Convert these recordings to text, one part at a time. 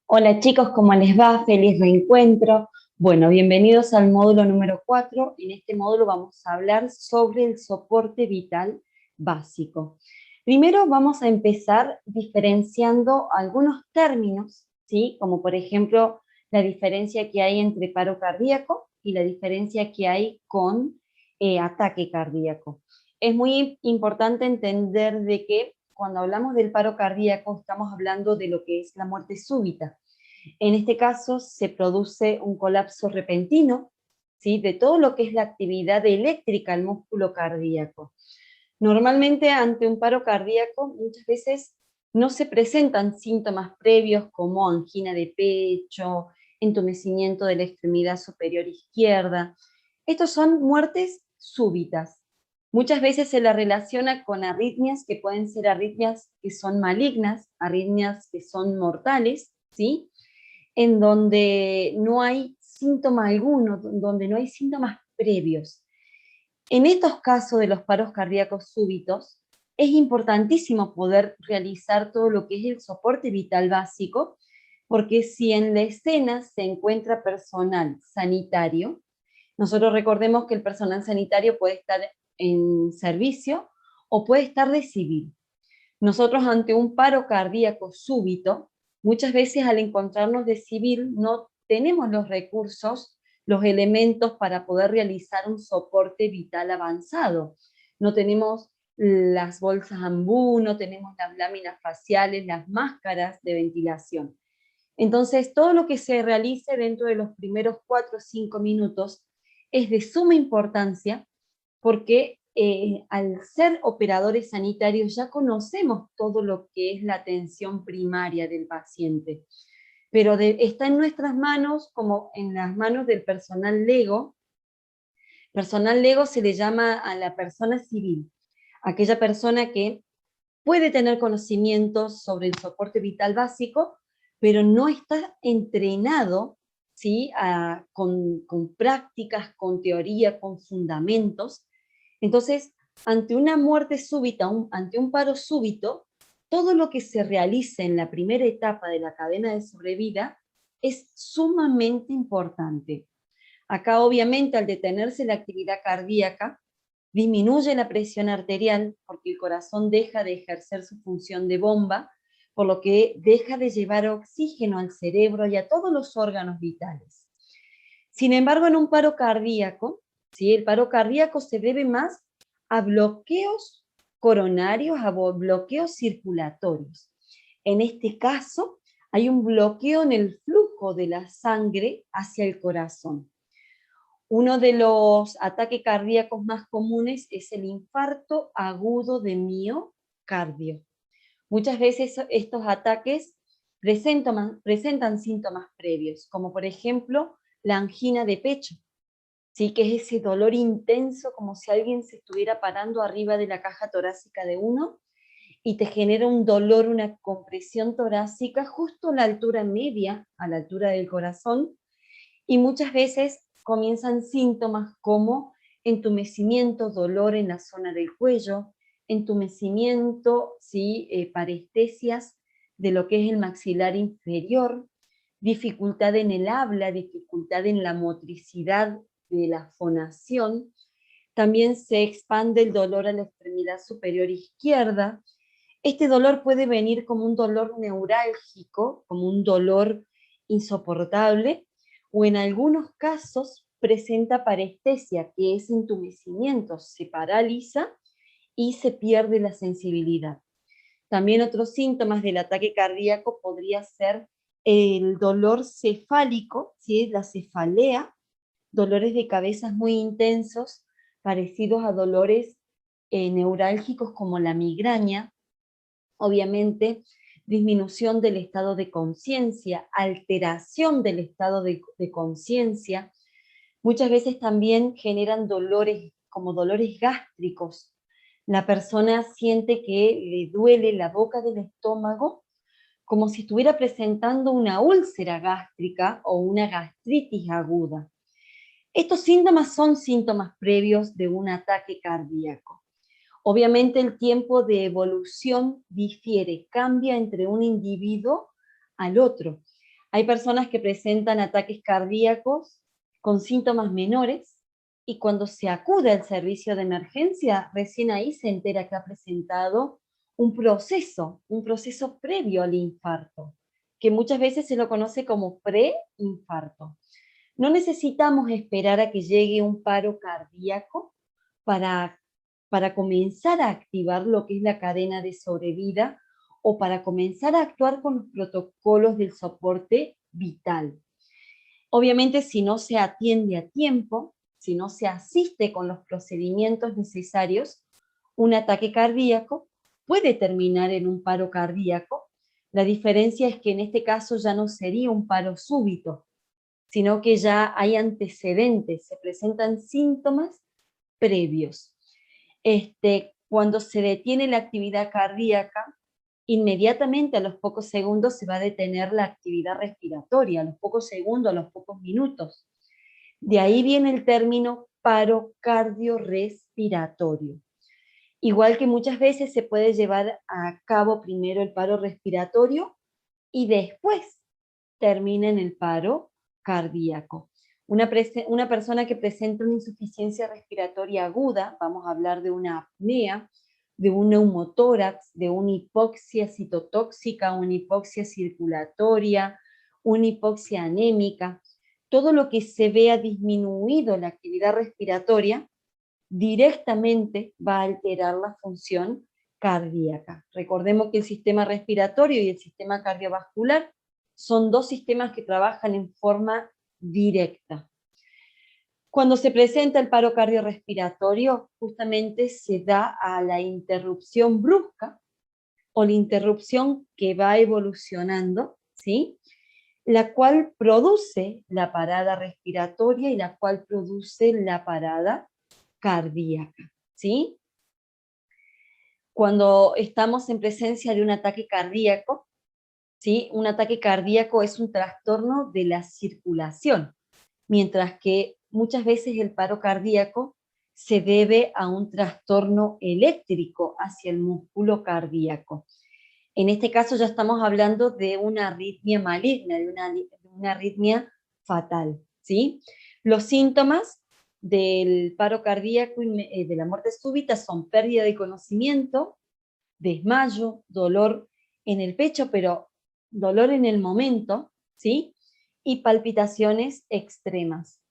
Hola chicos, ¿cómo les va? Feliz reencuentro. Bueno, bienvenidos al módulo número 4. En este módulo vamos a hablar sobre el soporte vital básico. Primero vamos a empezar diferenciando algunos términos, ¿sí? Como por ejemplo la diferencia que hay entre paro cardíaco y la diferencia que hay con ataque cardíaco. Es muy importante entender de que cuando hablamos del paro cardíaco estamos hablando de lo que es la muerte súbita. En este caso se produce un colapso repentino, ¿sí?, de todo lo que es la actividad eléctrica al músculo cardíaco. Normalmente ante un paro cardíaco muchas veces no se presentan síntomas previos como angina de pecho, entumecimiento de la extremidad superior izquierda. Estos son muertes súbitas. Muchas veces se la relaciona con arritmias que pueden ser arritmias que son malignas, arritmias que son mortales, ¿sí?, en donde no hay síntoma alguno, donde no hay síntomas previos. En estos casos de los paros cardíacos súbitos, es importantísimo poder realizar todo lo que es el soporte vital básico, porque si en la escena se encuentra personal sanitario, nosotros recordemos que el personal sanitario puede estar en servicio o puede estar de civil. Nosotros ante un paro cardíaco súbito, muchas veces al encontrarnos de civil no tenemos los recursos, los elementos para poder realizar un soporte vital avanzado. No tenemos las bolsas ambú, no tenemos las láminas faciales, las máscaras de ventilación. Entonces, todo lo que se realice dentro de los primeros 4 o 5 minutos es de suma importancia porque al ser operadores sanitarios ya conocemos todo lo que es la atención primaria del paciente, pero está en nuestras manos como en las manos del personal lego. Personal lego se le llama a la persona civil, aquella persona que puede tener conocimientos sobre el soporte vital básico, pero no está entrenado, ¿sí?, con prácticas, con teoría, con fundamentos. Entonces, ante una muerte súbita, ante un paro súbito, todo lo que se realice en la primera etapa de la cadena de sobrevida es sumamente importante. Acá, obviamente, al detenerse la actividad cardíaca, disminuye la presión arterial porque el corazón deja de ejercer su función de bomba, por lo que deja de llevar oxígeno al cerebro y a todos los órganos vitales. Sin embargo, en un paro cardíaco, ¿sí?, el paro cardíaco se debe más a bloqueos coronarios, a bloqueos circulatorios. En este caso, hay un bloqueo en el flujo de la sangre hacia el corazón. Uno de los ataques cardíacos más comunes es el infarto agudo de miocardio. Muchas veces estos ataques presentan síntomas previos, como por ejemplo la angina de pecho, ¿sí?, que es ese dolor intenso como si alguien se estuviera parando arriba de la caja torácica de uno y te genera un dolor, una compresión torácica justo a la altura media, a la altura del corazón, y muchas veces comienzan síntomas como entumecimiento, dolor en la zona del cuello, entumecimiento, ¿sí?, parestesias de lo que es el maxilar inferior, dificultad en el habla, dificultad en la motricidad de la fonación. También se expande el dolor a la extremidad superior izquierda. Este dolor puede venir como un dolor neurálgico, como un dolor insoportable, o en algunos casos presenta parestesia, que es entumecimiento, se paraliza y se pierde la sensibilidad. También otros síntomas del ataque cardíaco podría ser el dolor cefálico, ¿sí?, la cefalea, dolores de cabeza muy intensos, parecidos a dolores neurálgicos como la migraña. Obviamente, disminución del estado de conciencia, alteración del estado de conciencia. Muchas veces también generan dolores, como dolores gástricos. La persona siente que le duele la boca del estómago, como si estuviera presentando una úlcera gástrica o una gastritis aguda. Estos síntomas son síntomas previos de un ataque cardíaco. Obviamente el tiempo de evolución difiere, cambia entre un individuo al otro. Hay personas que presentan ataques cardíacos con síntomas menores y cuando se acude al servicio de emergencia, recién ahí se entera que ha presentado un proceso previo al infarto, que muchas veces se lo conoce como preinfarto. No necesitamos esperar a que llegue un paro cardíaco para, para comenzar a activar lo que es la cadena de sobrevida o para comenzar a actuar con los protocolos del soporte vital. Obviamente, si no se atiende a tiempo, si no se asiste con los procedimientos necesarios, un ataque cardíaco puede terminar en un paro cardíaco. La diferencia es que en este caso ya no sería un paro súbito, sino que ya hay antecedentes, se presentan síntomas previos. Cuando se detiene la actividad cardíaca, inmediatamente a los pocos segundos se va a detener la actividad respiratoria, a los pocos segundos, a los pocos minutos. De ahí viene el término paro cardiorrespiratorio. Igual que muchas veces se puede llevar a cabo primero el paro respiratorio y después termina en el paro cardíaco. Una persona que presenta una insuficiencia respiratoria aguda, vamos a hablar de una apnea, de un neumotórax, de una hipoxia citotóxica, una hipoxia circulatoria, una hipoxia anémica, todo lo que se vea disminuido la actividad respiratoria directamente va a alterar la función cardíaca. Recordemos que el sistema respiratorio y el sistema cardiovascular son dos sistemas que trabajan en forma directa. Cuando se presenta el paro cardiorrespiratorio, justamente se da a la interrupción brusca o la interrupción que va evolucionando, ¿sí? La cual produce la parada respiratoria y la cual produce la parada cardíaca, ¿sí? Cuando estamos en presencia de un ataque cardíaco, ¿sí? Un ataque cardíaco es un trastorno de la circulación, mientras que muchas veces el paro cardíaco se debe a un trastorno eléctrico hacia el músculo cardíaco. En este caso ya estamos hablando de una arritmia maligna, de una arritmia fatal, ¿sí? Los síntomas del paro cardíaco y de la muerte súbita son pérdida de conocimiento, desmayo, dolor en el pecho, pero dolor en el momento, ¿sí? Y palpitaciones extremas.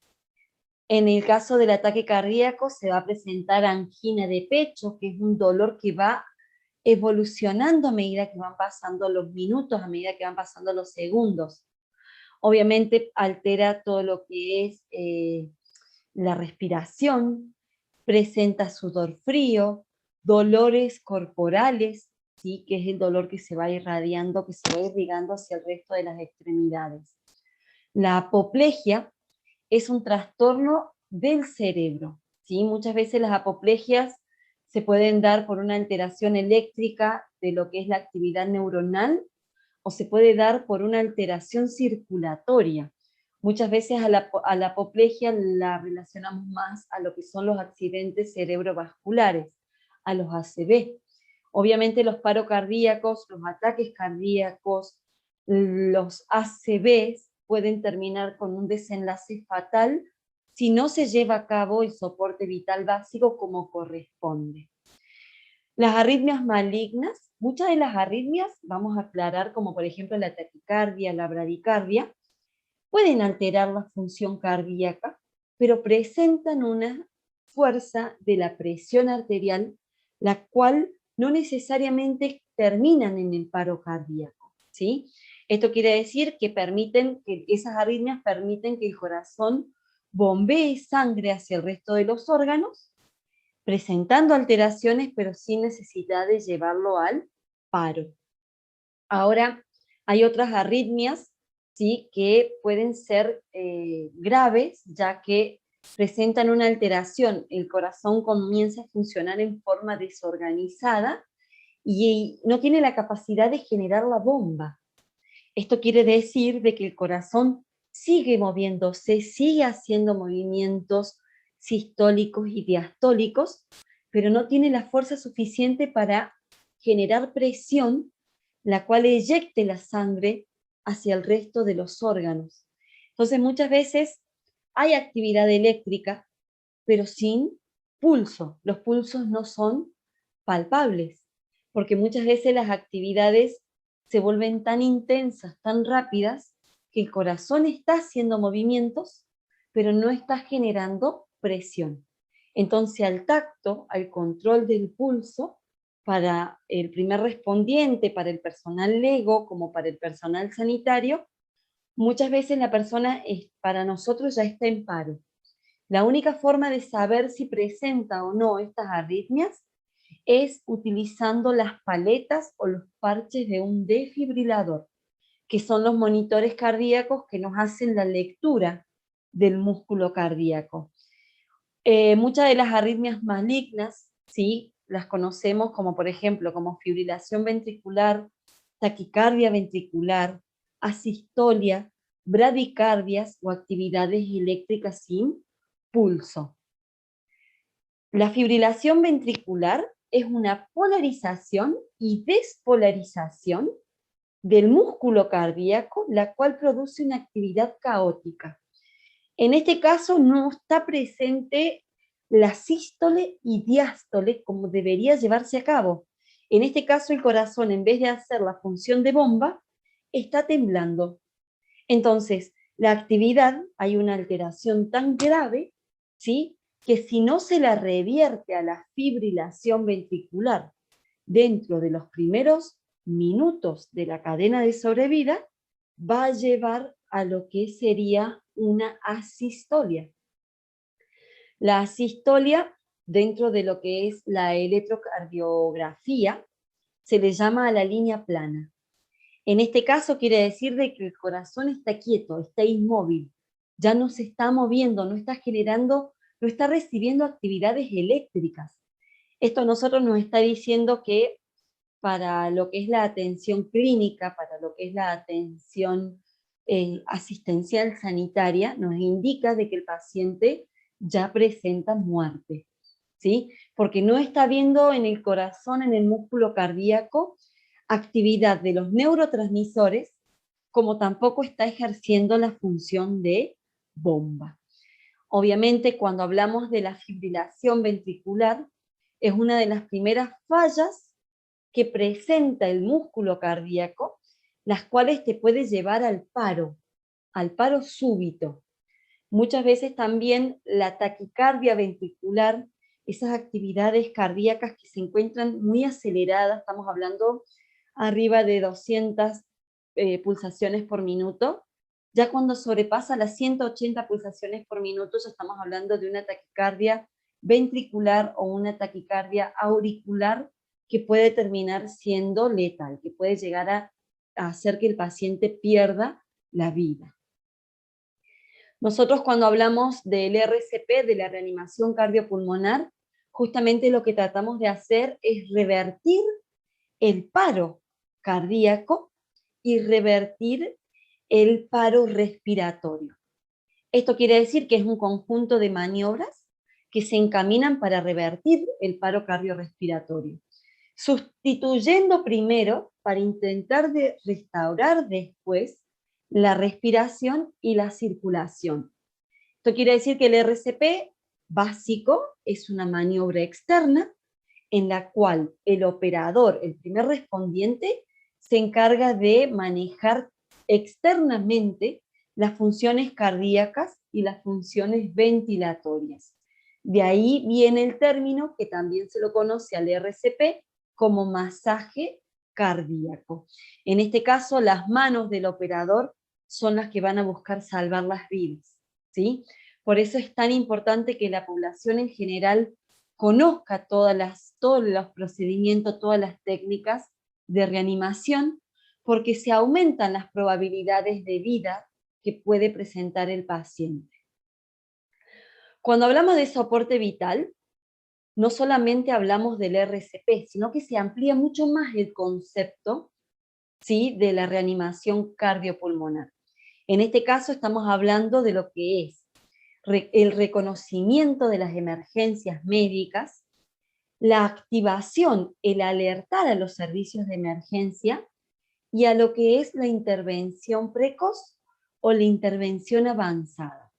En el caso del ataque cardíaco se va a presentar angina de pecho, que es un dolor que va evolucionando a medida que van pasando los minutos, a medida que van pasando los segundos. Obviamente altera todo lo que es la respiración, presenta sudor frío, dolores corporales, ¿sí? Que es el dolor que se va irradiando, que se va irrigando hacia el resto de las extremidades. La apoplejia es un trastorno del cerebro, ¿sí? Muchas veces las apoplegias se pueden dar por una alteración eléctrica de lo que es la actividad neuronal o se puede dar por una alteración circulatoria. Muchas veces a la apoplejia la relacionamos más a lo que son los accidentes cerebrovasculares, a los ACV. Obviamente los paros cardíacos, los ataques cardíacos, los ACVs pueden terminar con un desenlace fatal si no se lleva a cabo el soporte vital básico como corresponde. Las arritmias malignas, muchas de las arritmias, vamos a aclarar, como por ejemplo la taquicardia, la bradicardia, pueden alterar la función cardíaca, pero presentan una fuerza de la presión arterial, la cual no necesariamente terminan en el paro cardíaco, ¿sí? Esto quiere decir que esas arritmias permiten que el corazón bombee sangre hacia el resto de los órganos, presentando alteraciones, pero sin necesidad de llevarlo al paro. Ahora, hay otras arritmias, ¿sí? Que pueden ser graves, ya que presentan una alteración. El corazón comienza a funcionar en forma desorganizada y no tiene la capacidad de generar la bomba. Esto quiere decir de que el corazón sigue moviéndose, sigue haciendo movimientos sistólicos y diastólicos, pero no tiene la fuerza suficiente para generar presión, la cual eyecte la sangre hacia el resto de los órganos. Entonces muchas veces hay actividad eléctrica, pero sin pulso. Los pulsos no son palpables, porque muchas veces las actividades se vuelven tan intensas, tan rápidas, que el corazón está haciendo movimientos, pero no está generando presión. Entonces, al tacto, al control del pulso, para el primer respondiente, para el personal lego, como para el personal sanitario, muchas veces la persona, para nosotros, ya está en paro. La única forma de saber si presenta o no estas arritmias es utilizando las paletas o los parches de un desfibrilador, que son los monitores cardíacos que nos hacen la lectura del músculo cardíaco. Muchas de las arritmias malignas, ¿sí?, las conocemos como, por ejemplo, como fibrilación ventricular, taquicardia ventricular, asistolia, bradicardias o actividades eléctricas sin pulso. La fibrilación ventricular es una polarización y despolarización del músculo cardíaco, la cual produce una actividad caótica. En este caso no está presente la sístole y diástole como debería llevarse a cabo. En este caso el corazón, en vez de hacer la función de bomba, está temblando. Entonces, la actividad, hay una alteración tan grave, ¿sí?, que si no se la revierte a la fibrilación ventricular dentro de los primeros minutos de la cadena de sobrevida, va a llevar a lo que sería una asistolia. La asistolia, dentro de lo que es la electrocardiografía, se le llama a la línea plana. En este caso quiere decir de que el corazón está quieto, está inmóvil, ya no se está moviendo, no está generando, no está recibiendo actividades eléctricas. Esto a nosotros nos está diciendo que para lo que es la atención clínica, para lo que es la atención asistencial sanitaria, nos indica de que el paciente ya presenta muerte, ¿sí? Porque no está viendo en el corazón, en el músculo cardíaco, actividad de los neurotransmisores, como tampoco está ejerciendo la función de bomba. Obviamente, cuando hablamos de la fibrilación ventricular, es una de las primeras fallas que presenta el músculo cardíaco, las cuales te puede llevar al paro súbito. Muchas veces también la taquicardia ventricular, esas actividades cardíacas que se encuentran muy aceleradas, estamos hablando arriba de 200 pulsaciones por minuto, ya cuando sobrepasa las 180 pulsaciones por minuto, ya estamos hablando de una taquicardia ventricular o una taquicardia auricular que puede terminar siendo letal, que puede llegar a hacer que el paciente pierda la vida. Nosotros cuando hablamos del RCP, de la reanimación cardiopulmonar, justamente lo que tratamos de hacer es revertir el paro cardíaco y revertir el paro respiratorio. Esto quiere decir que es un conjunto de maniobras que se encaminan para revertir el paro cardiorrespiratorio, sustituyendo primero para intentar restaurar después la respiración y la circulación. Esto quiere decir que el RCP básico es una maniobra externa en la cual el operador, el primer respondiente, se encarga de manejar externamente las funciones cardíacas y las funciones ventilatorias. De ahí viene el término que también se lo conoce al RCP como masaje cardíaco. En este caso, las manos del operador son las que van a buscar salvar las vidas, ¿sí? Por eso es tan importante que la población en general conozca todos los procedimientos, todas las técnicas de reanimación, porque se aumentan las probabilidades de vida que puede presentar el paciente. Cuando hablamos de soporte vital, no solamente hablamos del RCP, sino que se amplía mucho más el concepto, ¿sí?, de la reanimación cardiopulmonar. En este caso estamos hablando de lo que es el reconocimiento de las emergencias médicas, la activación, el alertar a los servicios de emergencia, y a lo que es la intervención precoz o la intervención avanzada.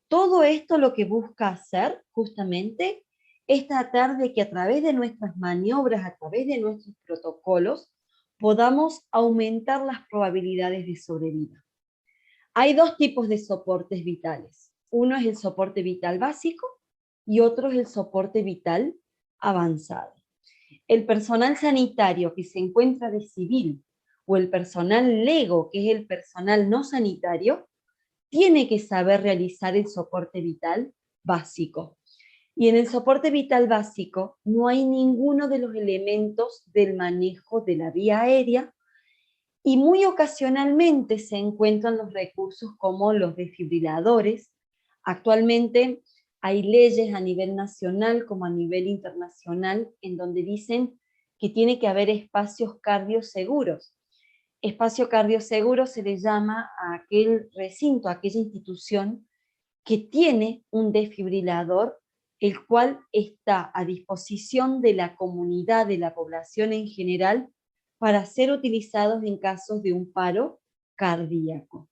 Todo esto lo que busca hacer justamente es tratar de que a través de nuestras maniobras, a través de nuestros protocolos, podamos aumentar las probabilidades de sobrevida. Hay dos tipos de soportes vitales. Uno es el soporte vital básico y otro es el soporte vital avanzado. El personal sanitario que se encuentra de civil o el personal lego, que es el personal no sanitario, tiene que saber realizar el soporte vital básico. Y en el soporte vital básico no hay ninguno de los elementos del manejo de la vía aérea y muy ocasionalmente se encuentran los recursos como los desfibriladores. Actualmente hay leyes a nivel nacional como a nivel internacional en donde dicen que tiene que haber espacios cardioseguros. Espacio cardioseguro se le llama a aquel recinto, a aquella institución que tiene un desfibrilador, el cual está a disposición de la comunidad, de la población en general, para ser utilizados en casos de un paro cardíaco.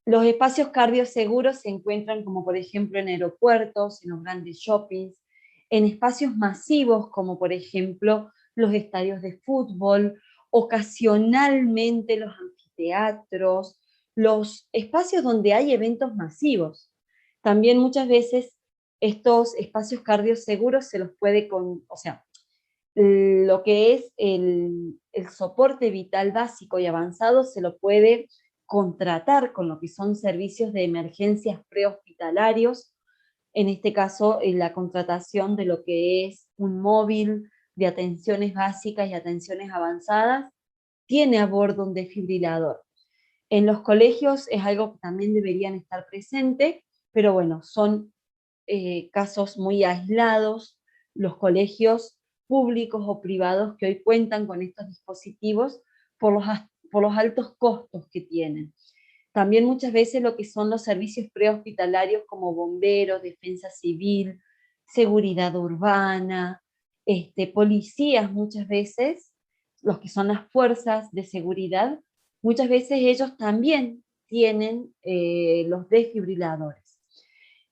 Los espacios cardioseguros se encuentran como por ejemplo en aeropuertos, en los grandes shoppings, en espacios masivos como por ejemplo los estadios de fútbol, ocasionalmente los anfiteatros, los espacios donde hay eventos masivos. También muchas veces estos espacios cardioseguros se los puede, lo que es el soporte vital básico y avanzado se lo puede contratar con lo que son servicios de emergencias prehospitalarios, en este caso la contratación de lo que es un móvil de atenciones básicas y atenciones avanzadas, tiene a bordo un desfibrilador. En los colegios es algo que también deberían estar presentes, pero bueno, son casos muy aislados. Los colegios públicos o privados que hoy cuentan con estos dispositivos por los altos costos que tienen. También muchas veces lo que son los servicios prehospitalarios como bomberos, defensa civil, seguridad urbana, policías muchas veces, los que son las fuerzas de seguridad, muchas veces ellos también tienen los desfibriladores.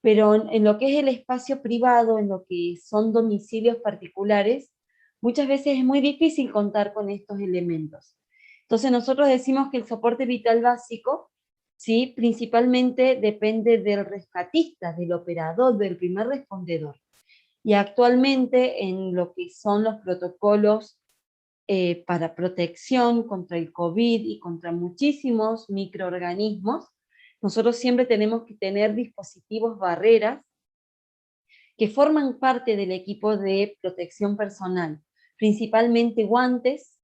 Pero en lo que es el espacio privado, en lo que son domicilios particulares, muchas veces es muy difícil contar con estos elementos. Entonces nosotros decimos que el soporte vital básico, ¿sí?, principalmente depende del rescatista, del operador, del primer respondedor. Y actualmente en lo que son los protocolos para protección contra el COVID y contra muchísimos microorganismos, nosotros siempre tenemos que tener dispositivos barreras que forman parte del equipo de protección personal, principalmente guantes,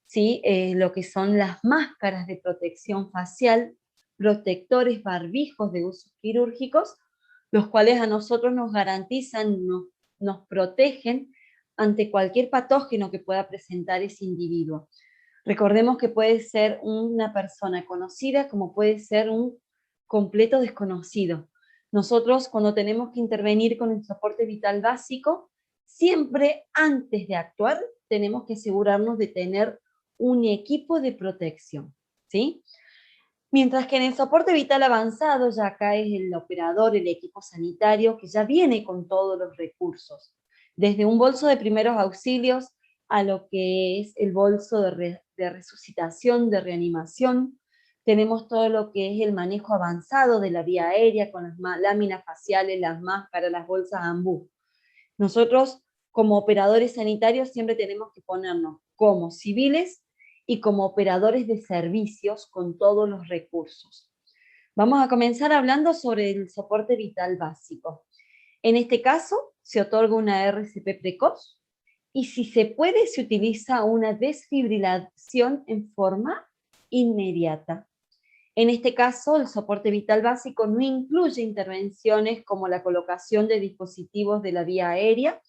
¿sí? Lo que son las máscaras de protección facial, protectores barbijos de usos quirúrgicos, los cuales a nosotros nos garantizan, nos protegen ante cualquier patógeno que pueda presentar ese individuo. Recordemos que puede ser una persona conocida como puede ser un completo desconocido. Nosotros cuando tenemos que intervenir con el soporte vital básico, siempre antes de actuar tenemos que asegurarnos de tener un equipo de protección, ¿sí? Mientras que en el soporte vital avanzado ya acá es el operador, el equipo sanitario que ya viene con todos los recursos, desde un bolso de primeros auxilios a lo que es el bolso de resucitación, de reanimación. Tenemos todo lo que es el manejo avanzado de la vía aérea con las láminas faciales, las máscaras, las bolsas ambú. Nosotros como operadores sanitarios siempre tenemos que ponernos como civiles y como operadores de servicios con todos los recursos. Vamos a comenzar hablando sobre el soporte vital básico. En este caso, se otorga una RCP precoz y si se puede, se utiliza una desfibrilación en forma inmediata. En este caso, el soporte vital básico no incluye intervenciones como la colocación de dispositivos de la vía aérea,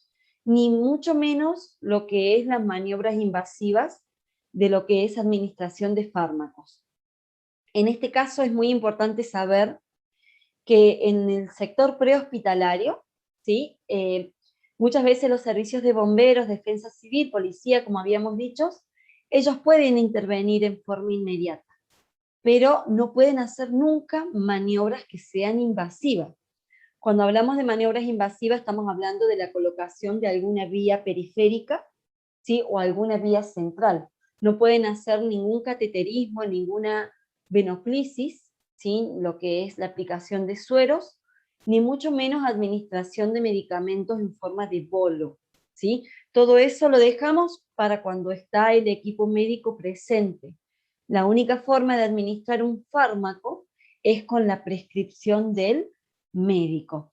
ni mucho menos lo que es las maniobras invasivas de lo que es administración de fármacos. En este caso es muy importante saber que en el sector prehospitalario, ¿sí? Muchas veces los servicios de bomberos, defensa civil, policía, como habíamos dicho, ellos pueden intervenir en forma inmediata, pero no pueden hacer nunca maniobras que sean invasivas. Cuando hablamos de maniobras invasivas estamos hablando de la colocación de alguna vía periférica, ¿sí? O alguna vía central. No pueden hacer ningún cateterismo, ninguna venoclisis, ¿sí? Lo que es la aplicación de sueros, ni mucho menos administración de medicamentos en forma de bolo, ¿sí? Todo eso lo dejamos para cuando está el equipo médico presente. La única forma de administrar un fármaco es con la prescripción del médico.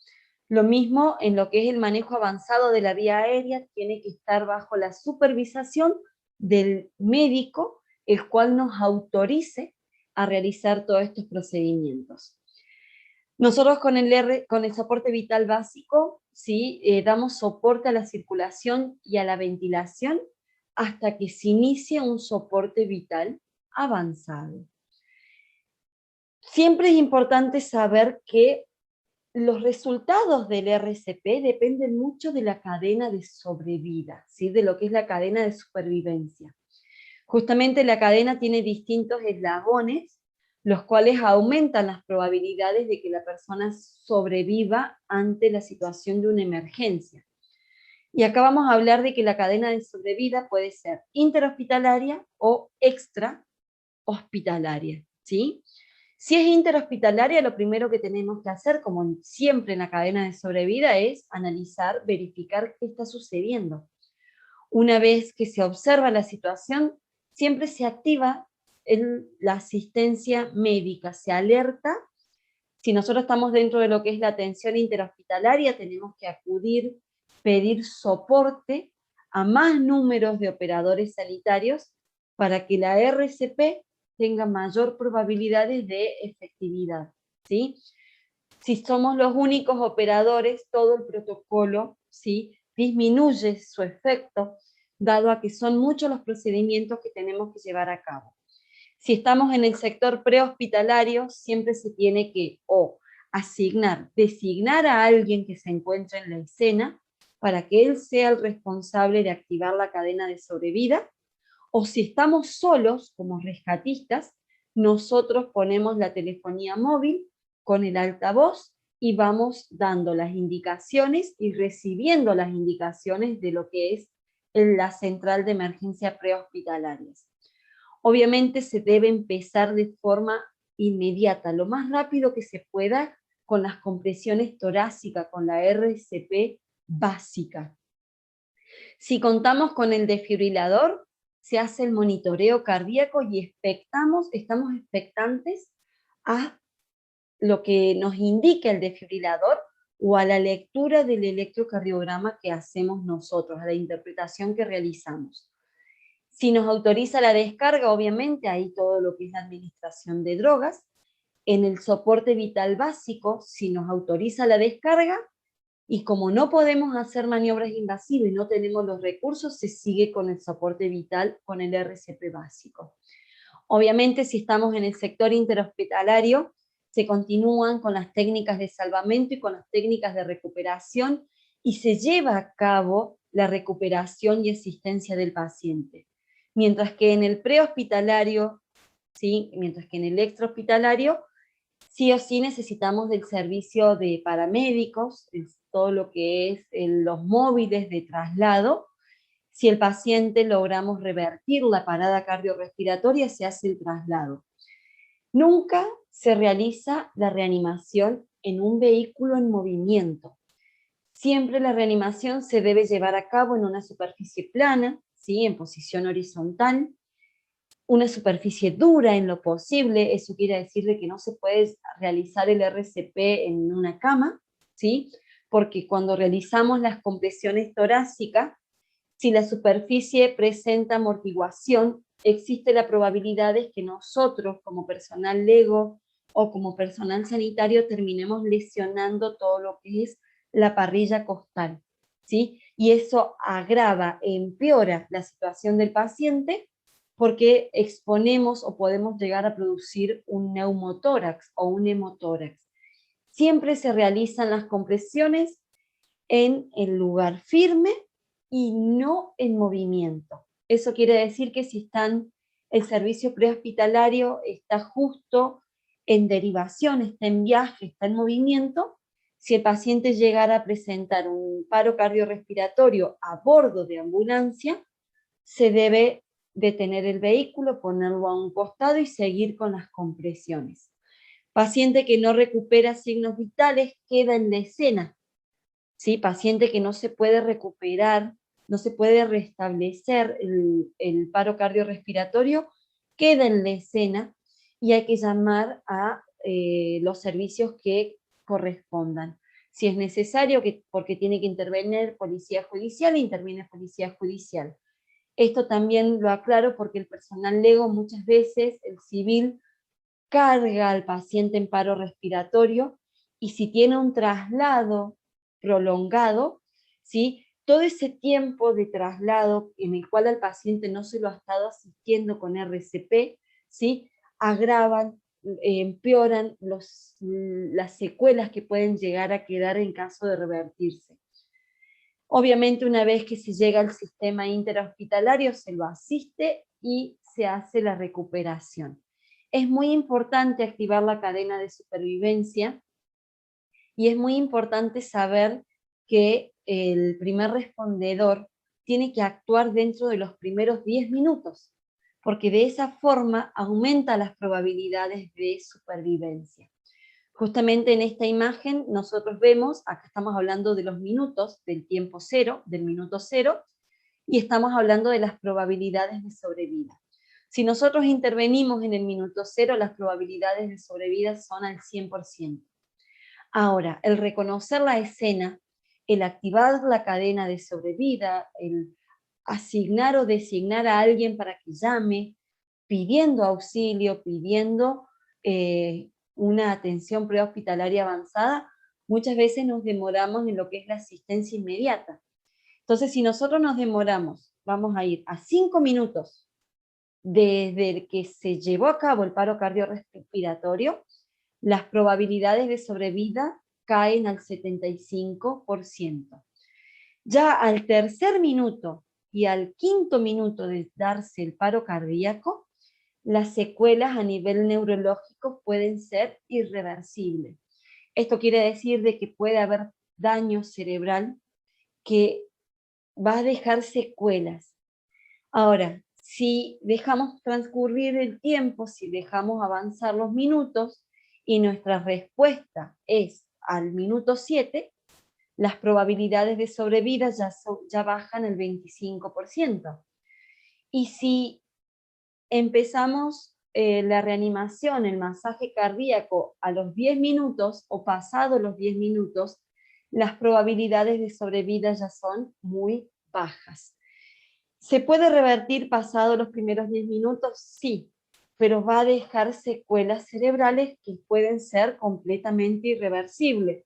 Lo mismo en lo que es el manejo avanzado de la vía aérea, tiene que estar bajo la supervisación del médico, el cual nos autorice a realizar todos estos procedimientos. Nosotros con el soporte vital básico, ¿sí? Damos soporte a la circulación y a la ventilación hasta que se inicie un soporte vital avanzado. Siempre es importante saber que los resultados del RCP dependen mucho de la cadena de sobrevida, ¿sí? De lo que es la cadena de supervivencia. Justamente la cadena tiene distintos eslabones, los cuales aumentan las probabilidades de que la persona sobreviva ante la situación de una emergencia. Y acá vamos a hablar de que la cadena de sobrevida puede ser interhospitalaria o extrahospitalaria, ¿sí? Si es interhospitalaria, lo primero que tenemos que hacer, como siempre en la cadena de sobrevida, es analizar, verificar qué está sucediendo. Una vez que se observa la situación, siempre se activa la asistencia médica, se alerta. Si nosotros estamos dentro de lo que es la atención interhospitalaria, tenemos que acudir, pedir soporte a más números de operadores sanitarios para que la RCP tenga mayor probabilidades de efectividad, ¿sí? Si somos los únicos operadores, todo el protocolo, ¿sí? Disminuye su efecto, dado a que son muchos los procedimientos que tenemos que llevar a cabo. Si estamos en el sector prehospitalario, siempre se tiene que designar a alguien que se encuentre en la escena para que él sea el responsable de activar la cadena de sobrevida, o si estamos solos como rescatistas, nosotros ponemos la telefonía móvil con el altavoz y vamos dando las indicaciones y recibiendo las indicaciones de lo que es la central de emergencia prehospitalarias. Obviamente se debe empezar de forma inmediata, lo más rápido que se pueda, con las compresiones torácicas, con la RCP básica. Si contamos con el desfibrilador, se hace el monitoreo cardíaco y estamos expectantes a lo que nos indica el desfibrilador o a la lectura del electrocardiograma que hacemos nosotros, a la interpretación que realizamos. Si nos autoriza la descarga, obviamente, ahí todo lo que es la administración de drogas. En el soporte vital básico, si nos autoriza la descarga, y como no podemos hacer maniobras invasivas y no tenemos los recursos, se sigue con el soporte vital, con el RCP básico. Obviamente, si estamos en el sector interhospitalario, se continúan con las técnicas de salvamento y con las técnicas de recuperación, y se lleva a cabo la recuperación y asistencia del paciente. Mientras que en el prehospitalario, ¿sí? Mientras que en el extrahospitalario, sí o sí necesitamos del servicio de paramédicos, todo lo que es los móviles de traslado. Si el paciente logramos revertir la parada cardiorrespiratoria, se hace el traslado. Nunca se realiza la reanimación en un vehículo en movimiento. Siempre la reanimación se debe llevar a cabo en una superficie plana, ¿sí? En posición horizontal, una superficie dura en lo posible. Eso quiere decir que no se puede realizar el RCP en una cama, ¿sí? Porque cuando realizamos las compresiones torácicas, si la superficie presenta amortiguación, existe la probabilidad de que nosotros, como personal lego o como personal sanitario, terminemos lesionando todo lo que es la parrilla costal, ¿sí? Y eso agrava e empeora la situación del paciente, porque exponemos o podemos llegar a producir un neumotórax o un hemotórax. Siempre se realizan las compresiones en el lugar firme y no en movimiento. Eso quiere decir que si el servicio prehospitalario está justo en derivación, está en viaje, está en movimiento, si el paciente llegara a presentar un paro cardiorrespiratorio a bordo de ambulancia, se debe detener el vehículo, ponerlo a un costado y seguir con las compresiones. Paciente que no recupera signos vitales queda en la escena. ¿Sí? Paciente que no se puede recuperar, no se puede restablecer el paro cardiorrespiratorio, queda en la escena y hay que llamar a los servicios que correspondan. Si es necesario, porque tiene que intervenir policía judicial, interviene policía judicial. Esto también lo aclaro porque el personal lego muchas veces, el civil, carga al paciente en paro respiratorio y si tiene un traslado prolongado, ¿sí? Todo ese tiempo de traslado en el cual al paciente no se lo ha estado asistiendo con RCP, ¿sí? Agravan, empeoran las secuelas que pueden llegar a quedar en caso de revertirse. Obviamente, una vez que se llega al sistema interhospitalario, se lo asiste y se hace la recuperación. Es muy importante activar la cadena de supervivencia y es muy importante saber que el primer respondedor tiene que actuar dentro de los primeros 10 minutos, porque de esa forma aumenta las probabilidades de supervivencia. Justamente en esta imagen nosotros vemos, acá estamos hablando de los minutos, del tiempo cero, del minuto cero, y estamos hablando de las probabilidades de sobrevida. Si nosotros intervenimos en el minuto cero, las probabilidades de sobrevida son al 100%. Ahora, el reconocer la escena, el activar la cadena de sobrevida, el asignar o designar a alguien para que llame, pidiendo auxilio, pidiendo una atención prehospitalaria avanzada, muchas veces nos demoramos en lo que es la asistencia inmediata. Entonces, si nosotros nos demoramos, vamos a ir a 5 minutos desde que se llevó a cabo el paro cardiorrespiratorio, las probabilidades de sobrevida caen al 75%. Ya al tercer minuto y al quinto minuto de darse el paro cardíaco, las secuelas a nivel neurológico pueden ser irreversibles. Esto quiere decir de que puede haber daño cerebral que va a dejar secuelas. Ahora, si dejamos transcurrir el tiempo, si dejamos avanzar los minutos y nuestra respuesta es al minuto 7, las probabilidades de sobrevida ya bajan el 25%. Y si empezamos la reanimación, el masaje cardíaco a los 10 minutos o pasados los 10 minutos, las probabilidades de sobrevida ya son muy bajas. ¿Se puede revertir pasado los primeros 10 minutos? Sí, pero va a dejar secuelas cerebrales que pueden ser completamente irreversibles.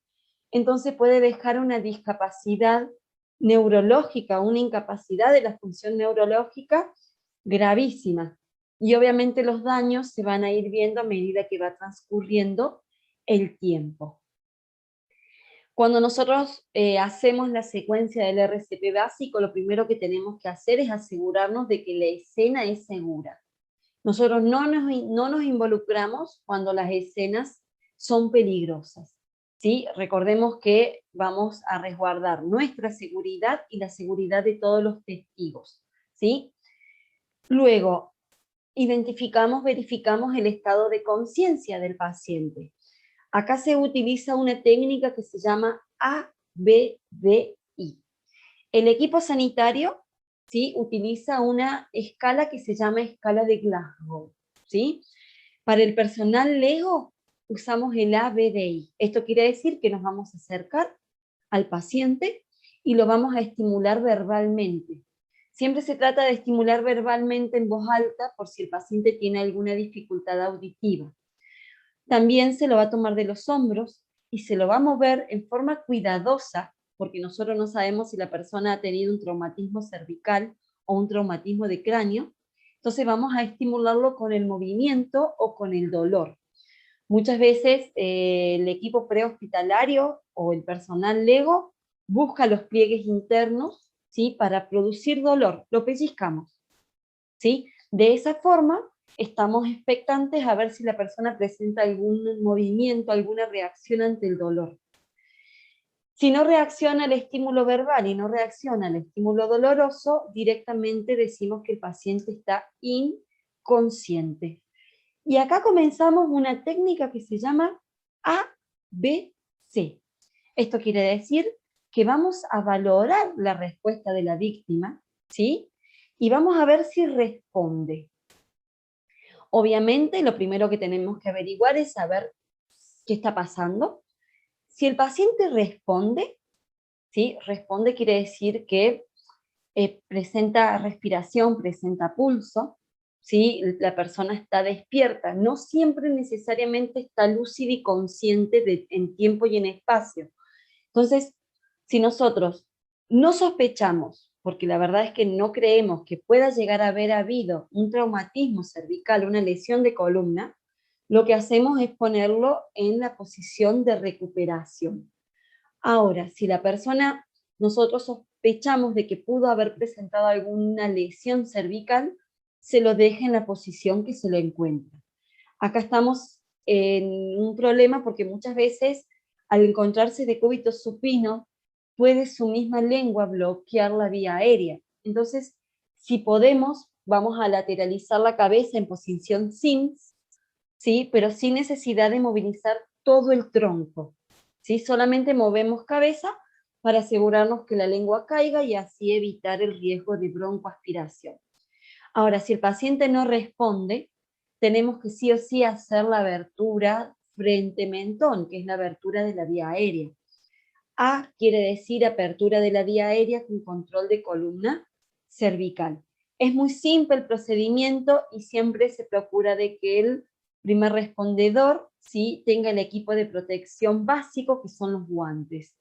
Entonces puede dejar una discapacidad neurológica, una incapacidad de la función neurológica gravísima. Y obviamente los daños se van a ir viendo a medida que va transcurriendo el tiempo. Cuando nosotros hacemos la secuencia del RCP básico, lo primero que tenemos que hacer es asegurarnos de que la escena es segura. Nosotros no nos involucramos cuando las escenas son peligrosas, ¿sí? Recordemos que vamos a resguardar nuestra seguridad y la seguridad de todos los testigos, ¿sí? Luego, verificamos el estado de conciencia del paciente. Acá se utiliza una técnica que se llama ABDI. El equipo sanitario, ¿sí?, utiliza una escala que se llama escala de Glasgow, ¿sí? Para el personal lego usamos el ABDI. Esto quiere decir que nos vamos a acercar al paciente y lo vamos a estimular verbalmente. Siempre se trata de estimular verbalmente en voz alta por si el paciente tiene alguna dificultad auditiva. También se lo va a tomar de los hombros y se lo va a mover en forma cuidadosa, porque nosotros no sabemos si la persona ha tenido un traumatismo cervical o un traumatismo de cráneo. Entonces vamos a estimularlo con el movimiento o con el dolor. Muchas veces el equipo prehospitalario o el personal lego busca los pliegues internos, ¿sí?, para producir dolor. Lo pellizcamos. ¿sí? De esa forma, estamos expectantes a ver si la persona presenta algún movimiento, alguna reacción ante el dolor. Si no reacciona al estímulo verbal y no reacciona al estímulo doloroso, directamente decimos que el paciente está inconsciente. Y acá comenzamos una técnica que se llama ABC. Esto quiere decir que vamos a valorar la respuesta de la víctima, ¿sí? Y vamos a ver si responde. Obviamente, lo primero que tenemos que averiguar es saber qué está pasando. Si el paciente responde, ¿sí? Responde quiere decir que presenta respiración, presenta pulso, ¿sí? La persona está despierta, no siempre necesariamente está lúcida y consciente en tiempo y en espacio. Entonces, si nosotros no sospechamos, porque la verdad es que no creemos que pueda llegar a haber habido un traumatismo cervical, una lesión de columna, lo que hacemos es ponerlo en la posición de recuperación. Ahora, si la persona, nosotros sospechamos de que pudo haber presentado alguna lesión cervical, se lo deja en la posición que se lo encuentra. Acá estamos en un problema porque muchas veces al encontrarse de cúbito supino, puede su misma lengua bloquear la vía aérea. Entonces, si podemos, vamos a lateralizar la cabeza en posición SIMS, ¿sí? Pero sin necesidad de movilizar todo el tronco, ¿sí? Solamente movemos cabeza para asegurarnos que la lengua caiga y así evitar el riesgo de broncoaspiración. Ahora, si el paciente no responde, tenemos que sí o sí hacer la abertura frente-mentón, que es la abertura de la vía aérea. A quiere decir apertura de la vía aérea con control de columna cervical. Es muy simple el procedimiento y siempre se procura de que el primer respondedor, ¿sí?, tenga el equipo de protección básico, que son los guantes.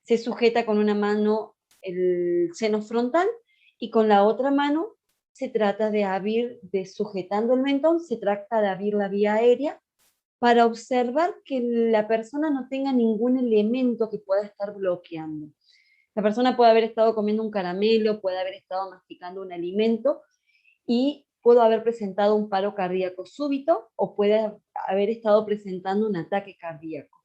Se sujeta con una mano el seno frontal y con la otra mano se trata de abrir, sujetando el mentón, se trata de abrir la vía aérea para observar que la persona no tenga ningún elemento que pueda estar bloqueando. La persona puede haber estado comiendo un caramelo, puede haber estado masticando un alimento y puede haber presentado un paro cardíaco súbito o puede haber estado presentando un ataque cardíaco.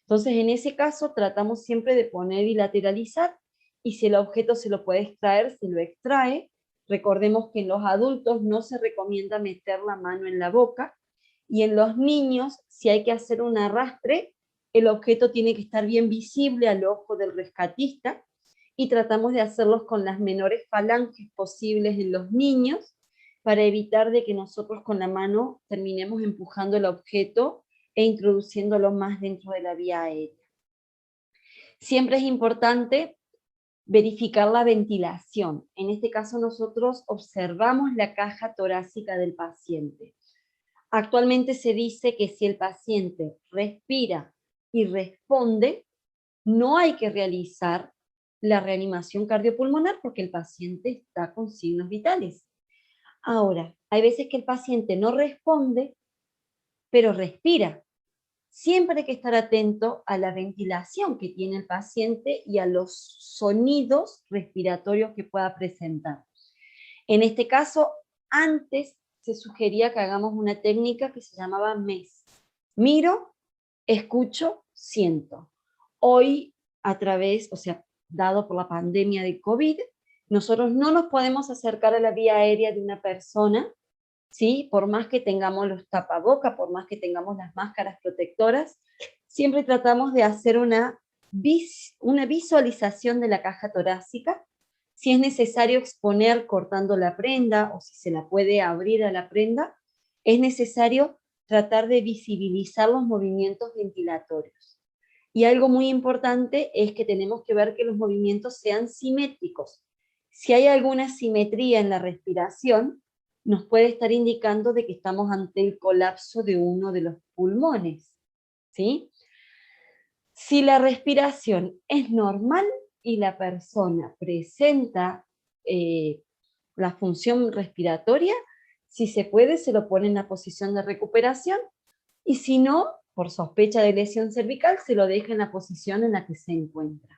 Entonces, en ese caso, tratamos siempre de poner y lateralizar, y si el objeto se lo puede extraer, se lo extrae. Recordemos que en los adultos no se recomienda meter la mano en la boca, y en los niños, si hay que hacer un arrastre, el objeto tiene que estar bien visible al ojo del rescatista, y tratamos de hacerlos con las menores falanges posibles en los niños, para evitar de que nosotros con la mano terminemos empujando el objeto e introduciéndolo más dentro de la vía aérea. Siempre es importante verificar la ventilación. En este caso nosotros observamos la caja torácica del paciente. Actualmente se dice que si el paciente respira y responde, no hay que realizar la reanimación cardiopulmonar porque el paciente está con signos vitales. Ahora, hay veces que el paciente no responde, pero respira. Siempre hay que estar atento a la ventilación que tiene el paciente y a los sonidos respiratorios que pueda presentar. En este caso, antes se sugería que hagamos una técnica que se llamaba MES. Miro, escucho, siento. Hoy, a través, dado por la pandemia de COVID, nosotros no nos podemos acercar a la vía aérea de una persona, ¿sí? Por más que tengamos los tapabocas, por más que tengamos las máscaras protectoras, siempre tratamos de hacer una visualización de la caja torácica. Si es necesario exponer cortando la prenda o si se la puede abrir a la prenda, es necesario tratar de visibilizar los movimientos ventilatorios. Y algo muy importante es que tenemos que ver que los movimientos sean simétricos. Si hay alguna simetría en la respiración, nos puede estar indicando de que estamos ante el colapso de uno de los pulmones, ¿sí? Si la respiración es normal y la persona presenta la función respiratoria, si se puede, se lo pone en la posición de recuperación, y si no, por sospecha de lesión cervical, se lo deja en la posición en la que se encuentra.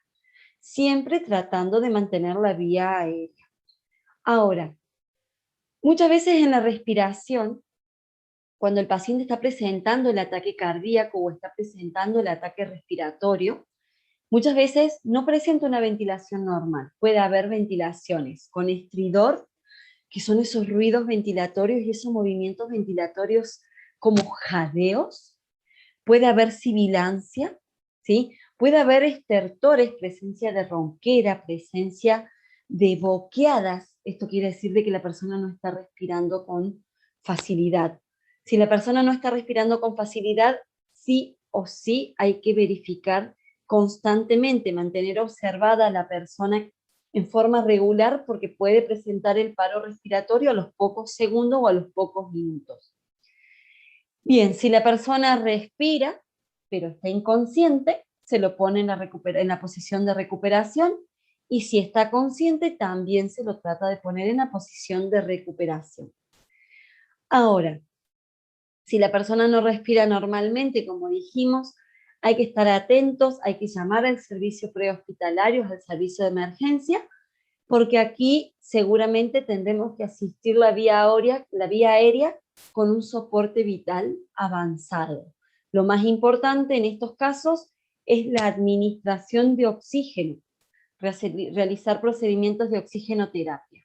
Siempre tratando de mantener la vía aérea. Ahora, Muchas veces en la respiración, cuando el paciente está presentando el ataque cardíaco o está presentando el ataque respiratorio, muchas veces no presenta una ventilación normal. Puede haber ventilaciones con estridor, que son esos ruidos ventilatorios y esos movimientos ventilatorios como jadeos. Puede haber sibilancia, ¿sí? Puede haber estertores, presencia de ronquera, presencia de boqueadas. Esto quiere decir de que la persona no está respirando con facilidad. Si la persona no está respirando con facilidad, sí o sí hay que verificar constantemente, mantener observada a la persona en forma regular, porque puede presentar el paro respiratorio a los pocos segundos o a los pocos minutos. Bien, si la persona respira, pero está inconsciente, se lo pone en la posición de recuperación, y si está consciente, también se lo trata de poner en la posición de recuperación. Ahora, si la persona no respira normalmente, como dijimos, hay que estar atentos, hay que llamar al servicio prehospitalario, al servicio de emergencia, porque aquí seguramente tendremos que asistir la vía aérea con un soporte vital avanzado. Lo más importante en estos casos es la administración de oxígeno, realizar procedimientos de oxigenoterapia.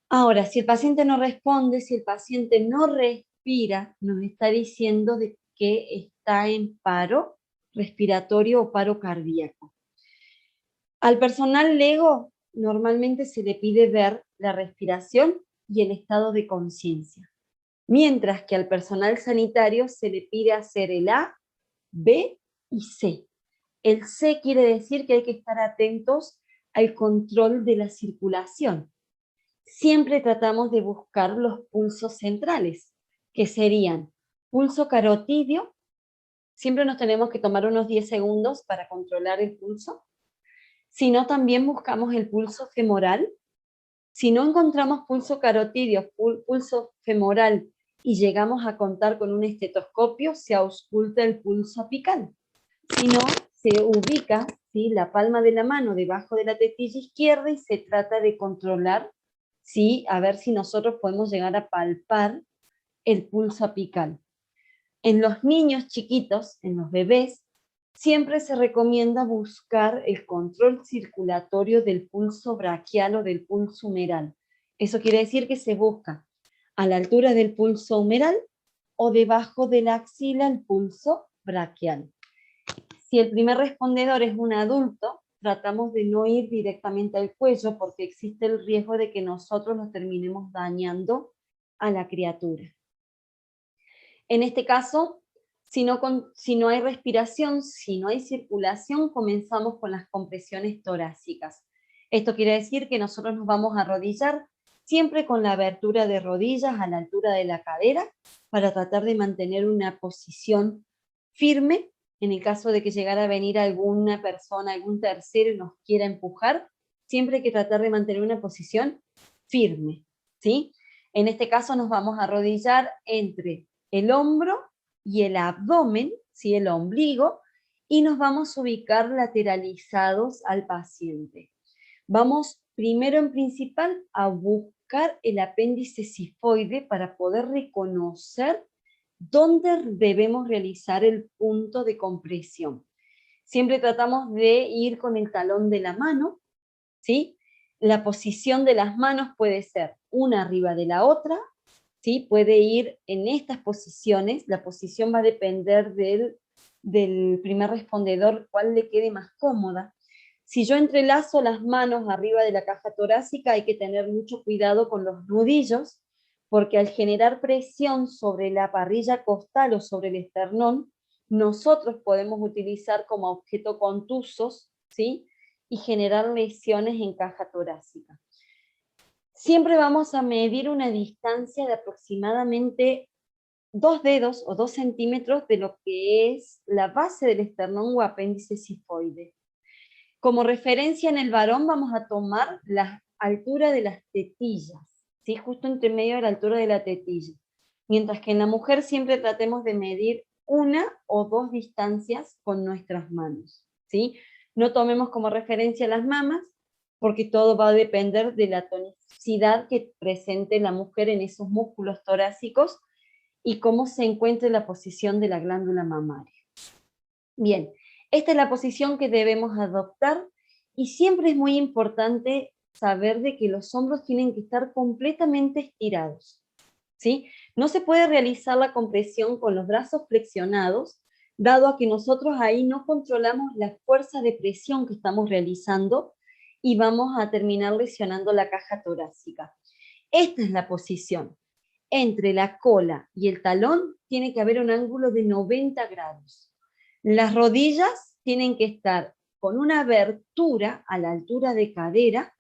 Ahora, si el paciente no responde, si el paciente no respira, nos está diciendo de que está en paro respiratorio o paro cardíaco. Al personal LEGO normalmente se le pide ver la respiración y el estado de conciencia, mientras que al personal sanitario se le pide hacer el A, B y C. El C quiere decir que hay que estar atentos al control de la circulación. Siempre tratamos de buscar los pulsos centrales, que serían pulso carotidio. Siempre nos tenemos que tomar unos 10 segundos para controlar el pulso. Si no, también buscamos el pulso femoral. Si no encontramos pulso carotidio, pulso femoral, y llegamos a contar con un estetoscopio, se ausculta el pulso apical. Si no, se ubica, ¿sí?, la palma de la mano debajo de la tetilla izquierda y se trata de controlar, ¿sí?, a ver si nosotros podemos llegar a palpar el pulso apical. En los niños chiquitos, en los bebés, siempre se recomienda buscar el control circulatorio del pulso braquial o del pulso humeral. Eso quiere decir que se busca a la altura del pulso humeral o debajo de la axila el pulso braquial. Si el primer respondedor es un adulto, tratamos de no ir directamente al cuello porque existe el riesgo de que nosotros nos terminemos dañando a la criatura. En este caso, si no hay respiración, si no hay circulación, comenzamos con las compresiones torácicas. Esto quiere decir que nosotros nos vamos a arrodillar siempre con la abertura de rodillas a la altura de la cadera para tratar de mantener una posición firme. En el caso de que llegara a venir alguna persona, algún tercero y nos quiera empujar, siempre hay que tratar de mantener una posición firme, ¿sí? En este caso nos vamos a arrodillar entre el hombro y el abdomen, ¿sí?, el ombligo, y nos vamos a ubicar lateralizados al paciente. Vamos primero en principal a buscar el apéndice cifoide para poder reconocer dónde debemos realizar el punto de compresión. Siempre tratamos de ir con el talón de la mano, ¿sí? La posición de las manos puede ser una arriba de la otra, ¿sí? Puede ir en estas posiciones. La posición va a depender del primer respondedor, cuál le quede más cómoda. Si yo entrelazo las manos arriba de la caja torácica, hay que tener mucho cuidado con los nudillos, porque al generar presión sobre la parrilla costal o sobre el esternón, nosotros podemos utilizar como objeto contusos, ¿sí?, y generar lesiones en caja torácica. Siempre vamos a medir una distancia de aproximadamente 2 dedos o 2 centímetros de lo que es la base del esternón o apéndice cifoide. Como referencia en el varón vamos a tomar la altura de las tetillas, ¿sí?, justo entre medio de la altura de la tetilla. Mientras que en la mujer siempre tratemos de medir 1 o 2 distancias con nuestras manos, ¿sí? No tomemos como referencia las mamas, porque todo va a depender de la tonicidad que presente la mujer en esos músculos torácicos y cómo se encuentre la posición de la glándula mamaria. Bien, esta es la posición que debemos adoptar y siempre es muy importante saber de que los hombros tienen que estar completamente estirados, ¿sí? No se puede realizar la compresión con los brazos flexionados, dado a que nosotros ahí no controlamos la fuerza de presión que estamos realizando y vamos a terminar lesionando la caja torácica. Esta es la posición. Entre la cola y el talón tiene que haber un ángulo de 90 grados. Las rodillas tienen que estar con una abertura a la altura de cadera.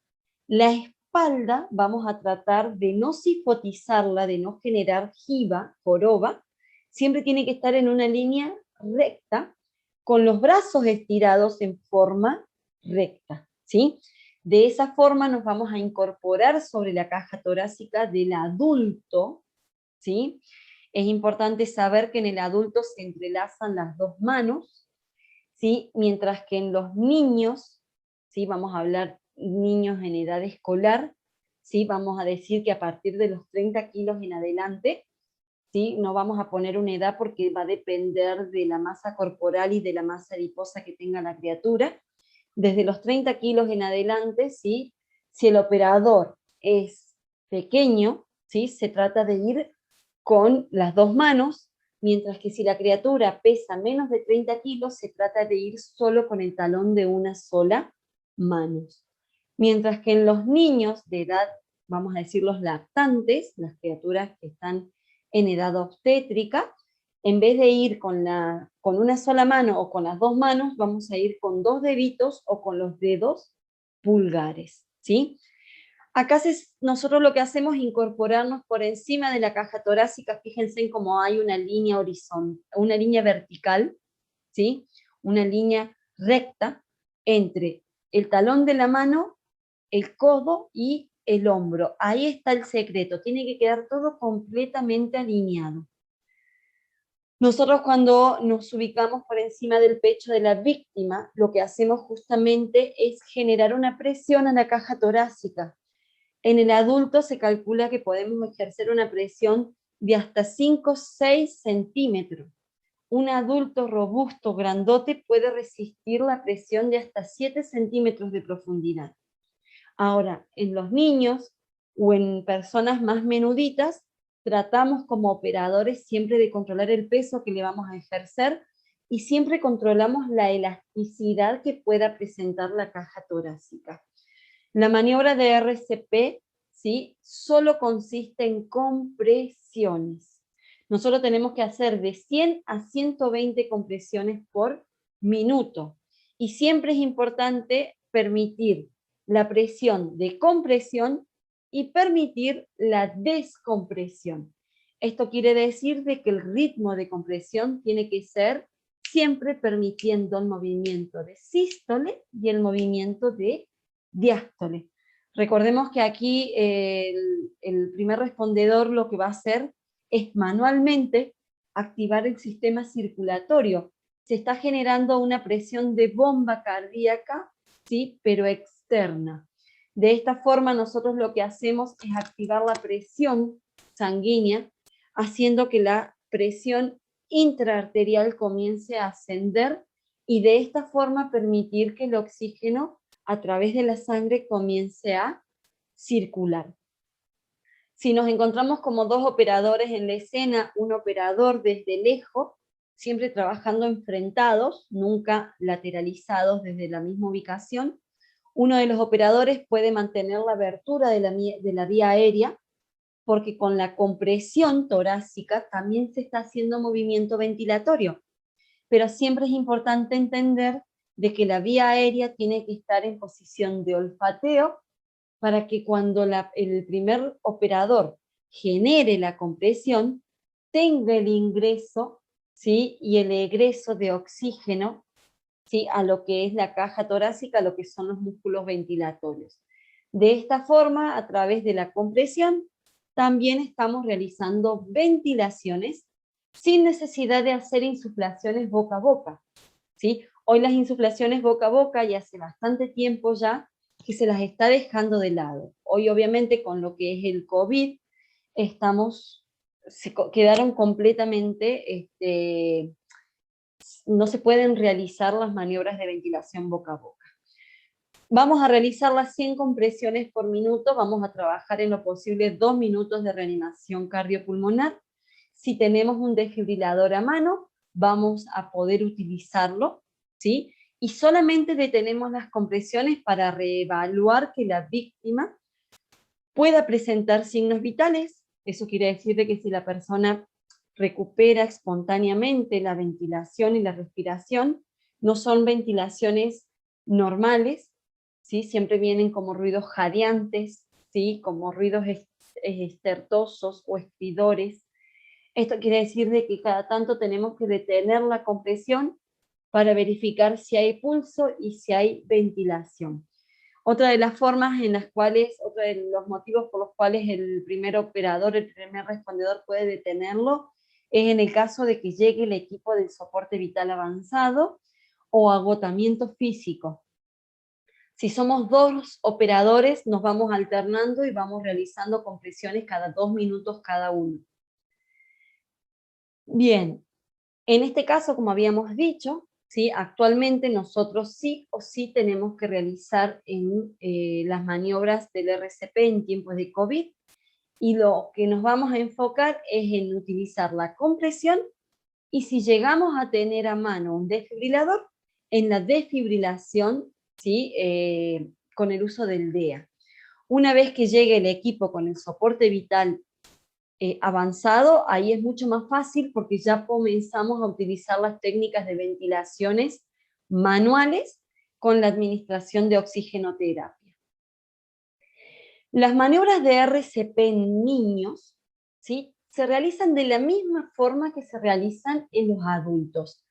La espalda vamos a tratar de no sifotizarla, de no generar jiba, joroba. Siempre tiene que estar en una línea recta, con los brazos estirados en forma recta, ¿sí? De esa forma nos vamos a incorporar sobre la caja torácica del adulto, ¿sí? Es importante saber que en el adulto se entrelazan las dos manos, ¿sí? Mientras que en los niños, ¿sí? Vamos a hablar niños en edad escolar, ¿sí? Vamos a decir que a partir de los 30 kilos en adelante, ¿sí? No vamos a poner una edad porque va a depender de la masa corporal y de la masa adiposa que tenga la criatura. Desde los 30 kilos en adelante, ¿sí? Si el operador es pequeño, ¿sí? Se trata de ir con las dos manos, mientras que si la criatura pesa menos de 30 kilos, se trata de ir solo con el talón de una sola mano. Mientras que en los niños de edad, vamos a decir los lactantes, las criaturas que están en edad obstétrica, en vez de ir con una sola mano o con las dos manos, vamos a ir con dos deditos o con los dedos pulgares, ¿sí? Acá nosotros lo que hacemos es incorporarnos por encima de la caja torácica. Fíjense en cómo hay una línea horizontal, una línea vertical, ¿sí? Una línea recta entre el talón de la mano, el codo y el hombro. Ahí está el secreto, tiene que quedar todo completamente alineado. Nosotros cuando nos ubicamos por encima del pecho de la víctima, lo que hacemos justamente es generar una presión a la caja torácica. En el adulto se calcula que podemos ejercer una presión de hasta 5 o 6 centímetros. Un adulto robusto, grandote, puede resistir la presión de hasta 7 centímetros de profundidad. Ahora, en los niños o en personas más menuditas, tratamos como operadores siempre de controlar el peso que le vamos a ejercer y siempre controlamos la elasticidad que pueda presentar la caja torácica. La maniobra de RCP, ¿sí? Solo consiste en compresiones. Nosotros tenemos que hacer de 100 a 120 compresiones por minuto. Y siempre es importante permitir la presión de compresión y permitir la descompresión. Esto quiere decir de que el ritmo de compresión tiene que ser siempre permitiendo el movimiento de sístole y el movimiento de diástole. Recordemos que aquí el primer respondedor lo que va a hacer es manualmente activar el sistema circulatorio. Se está generando una presión de bomba cardíaca, ¿sí? Pero externa. De esta forma nosotros lo que hacemos es activar la presión sanguínea, haciendo que la presión intraarterial comience a ascender y de esta forma permitir que el oxígeno a través de la sangre comience a circular. Si nos encontramos como dos operadores en la escena, un operador desde lejos, siempre trabajando enfrentados, nunca lateralizados desde la misma ubicación, uno de los operadores puede mantener la abertura de la vía aérea, porque con la compresión torácica también se está haciendo movimiento ventilatorio. Pero siempre es importante entender de que la vía aérea tiene que estar en posición de olfateo para que cuando el primer operador genere la compresión, tenga el ingreso, ¿sí? Y el egreso de oxígeno, ¿sí? A lo que es la caja torácica, a lo que son los músculos ventilatorios. De esta forma, a través de la compresión, también estamos realizando ventilaciones sin necesidad de hacer insuflaciones boca a boca, ¿sí? Hoy las insuflaciones boca a boca, y hace bastante tiempo ya, que se las está dejando de lado. Hoy obviamente con lo que es el COVID, quedaron completamente, no se pueden realizar las maniobras de ventilación boca a boca. Vamos a realizar las 100 compresiones por minuto, vamos a trabajar en lo posible 2 minutos de reanimación cardiopulmonar. Si tenemos un desfibrilador a mano, vamos a poder utilizarlo, ¿sí? Y solamente detenemos las compresiones para reevaluar que la víctima pueda presentar signos vitales. Eso quiere decir que si la persona recupera espontáneamente la ventilación y la respiración, no son ventilaciones normales, ¿sí? Siempre vienen como ruidos jadeantes, ¿sí? Como ruidos estertosos o estridores. Esto quiere decir que cada tanto tenemos que detener la compresión para verificar si hay pulso y si hay ventilación. Otra de las formas en las cuales, otro de los motivos por los cuales el primer operador, el primer respondedor puede detenerlo, es en el caso de que llegue el equipo del soporte vital avanzado o agotamiento físico. Si somos 2 operadores, nos vamos alternando y vamos realizando compresiones cada 2 minutos cada uno. Bien, en este caso, como habíamos dicho, ¿sí? Actualmente nosotros sí o sí tenemos que realizar las maniobras del RCP en tiempos de COVID, y lo que nos vamos a enfocar es en utilizar la compresión, y si llegamos a tener a mano un desfibrilador, en la desfibrilación, ¿sí? Con el uso del DEA. Una vez que llegue el equipo con el soporte vital avanzado, ahí es mucho más fácil porque ya comenzamos a utilizar las técnicas de ventilaciones manuales con la administración de oxigenoterapia. Las maniobras de RCP en niños, ¿sí? Se realizan de la misma forma que se realizan en los adultos.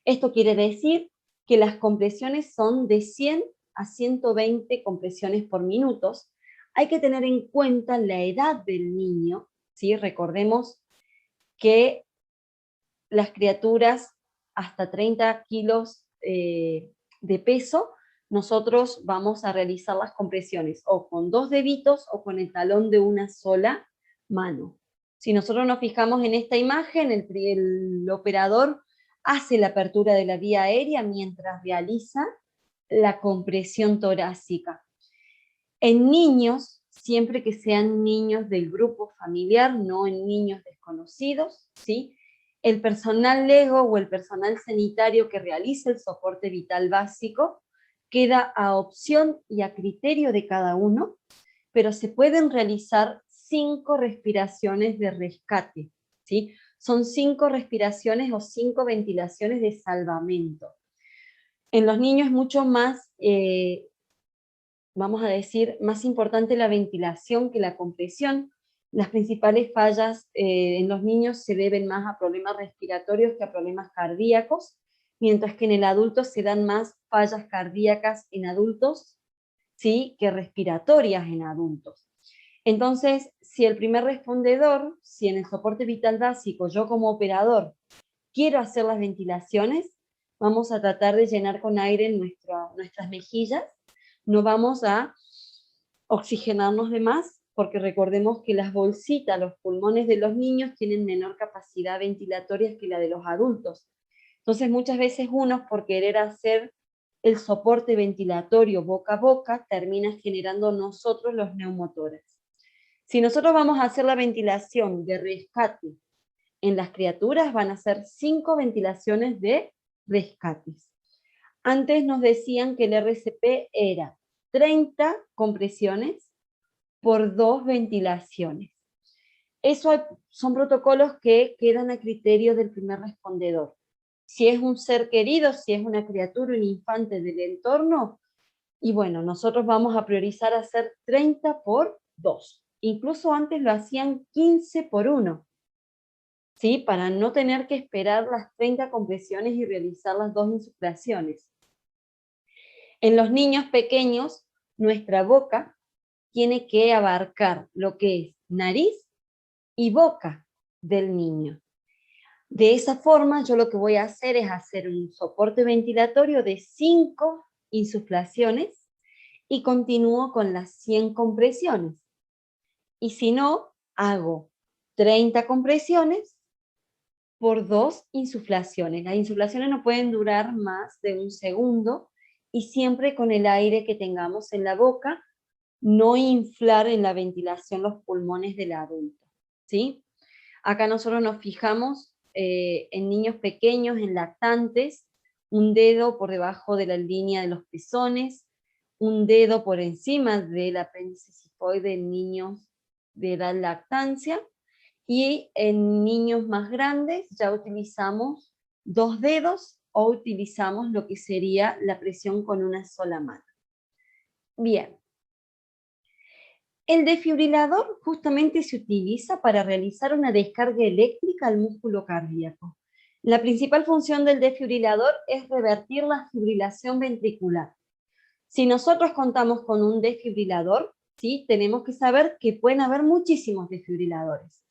Esto quiere decir que las compresiones son de 100 a 120 compresiones por minuto. Hay que tener en cuenta la edad del niño, ¿sí? Recordemos que las criaturas hasta 30 kilos de peso, nosotros vamos a realizar las compresiones o con 2 deditos o con el talón de una sola mano. Si nosotros nos fijamos en esta imagen, el operador hace la apertura de la vía aérea mientras realiza la compresión torácica. En niños, siempre que sean niños del grupo familiar, no en niños desconocidos, ¿sí? El personal LEGO o el personal sanitario que realiza el soporte vital básico queda a opción y a criterio de cada uno, pero se pueden realizar 5 respiraciones de rescate, ¿sí? Son 5 respiraciones o 5 ventilaciones de salvamento. En los niños es mucho más vamos a decir, más importante la ventilación que la compresión. Las principales fallas en los niños se deben más a problemas respiratorios que a problemas cardíacos, mientras que en el adulto se dan más fallas cardíacas en adultos, ¿sí? Que respiratorias en adultos. Entonces, si el primer respondedor, si en el soporte vital básico yo como operador quiero hacer las ventilaciones, vamos a tratar de llenar con aire nuestras mejillas. No vamos a oxigenarnos de más, porque recordemos que las bolsitas, los pulmones de los niños tienen menor capacidad ventilatoria que la de los adultos. Entonces muchas veces uno, por querer hacer el soporte ventilatorio boca a boca, termina generando nosotros los neumotórax. Si nosotros vamos a hacer la ventilación de rescate en las criaturas, van a ser 5 ventilaciones de rescates. Antes nos decían que el RCP era 30 compresiones por 2 ventilaciones. Eso son protocolos que quedan a criterio del primer respondedor. Si es un ser querido, si es una criatura, un infante del entorno, y bueno, nosotros vamos a priorizar hacer 30 por 2. Incluso antes lo hacían 15 por 1. ¿Sí? Para no tener que esperar las 30 compresiones y realizar las 2 insuflaciones. En los niños pequeños, nuestra boca tiene que abarcar lo que es nariz y boca del niño. De esa forma, yo lo que voy a hacer es hacer un soporte ventilatorio de 5 insuflaciones y continúo con las 100 compresiones. Y si no, hago 30 compresiones por 2 insuflaciones. Las insuflaciones no pueden durar más de 1 segundo y siempre con el aire que tengamos en la boca, no inflar en la ventilación los pulmones del adulto, ¿sí? Acá nosotros nos fijamos en niños pequeños, en lactantes, un dedo por debajo de la línea de los pezones, un dedo por encima del apéndice cifoide en niños de edad lactancia, y en niños más grandes ya utilizamos 2 dedos o utilizamos lo que sería la presión con una sola mano. Bien. El desfibrilador justamente se utiliza para realizar una descarga eléctrica al músculo cardíaco. La principal función del desfibrilador es revertir la fibrilación ventricular. Si nosotros contamos con un desfibrilador, ¿sí?, tenemos que saber que pueden haber muchísimos desfibriladores.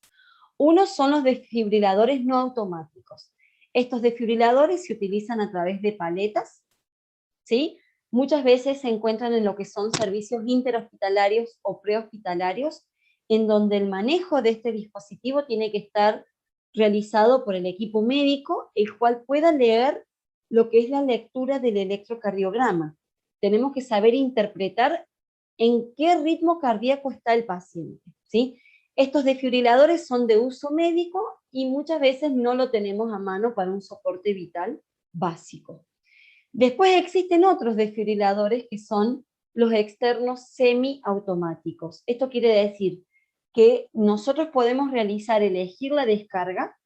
Unos son los desfibriladores no automáticos. Estos desfibriladores se utilizan a través de paletas, ¿sí? Muchas veces se encuentran en lo que son servicios interhospitalarios o prehospitalarios, en donde el manejo de este dispositivo tiene que estar realizado por el equipo médico, el cual pueda leer lo que es la lectura del electrocardiograma. Tenemos que saber interpretar en qué ritmo cardíaco está el paciente, ¿sí? Estos desfibriladores son de uso médico y muchas veces no lo tenemos a mano para un soporte vital básico. Después existen otros desfibriladores que son los externos semiautomáticos. Esto quiere decir que nosotros podemos elegir la descarga,